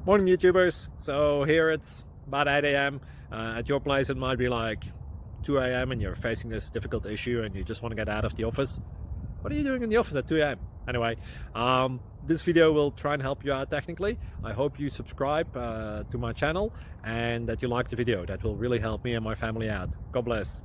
Morning, YouTubers. So here it's about 8 a.m. At your place, it might be like 2 a.m. and you're facing this difficult issue and you just want to get out of the office. What are you doing in the office at 2 a.m.? Anyway, this video will try and help you out technically. I hope you subscribe to my channel and that you like the video. That will really help me and my family out. God bless.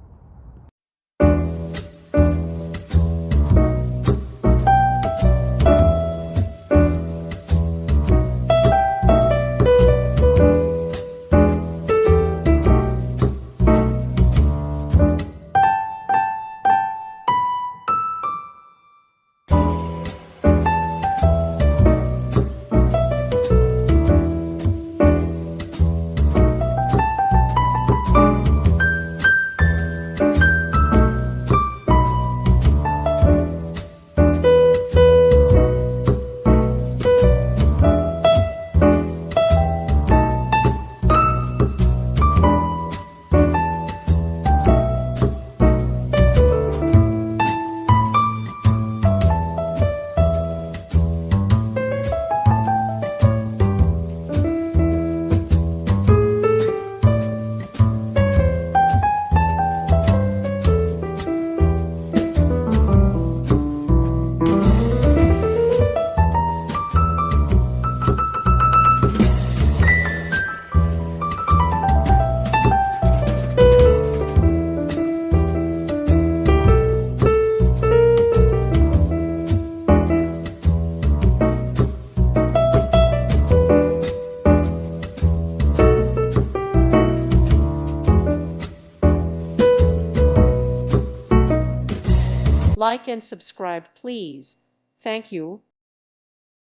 Like and subscribe, please. Thank you.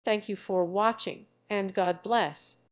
Thank you for watching, and God bless.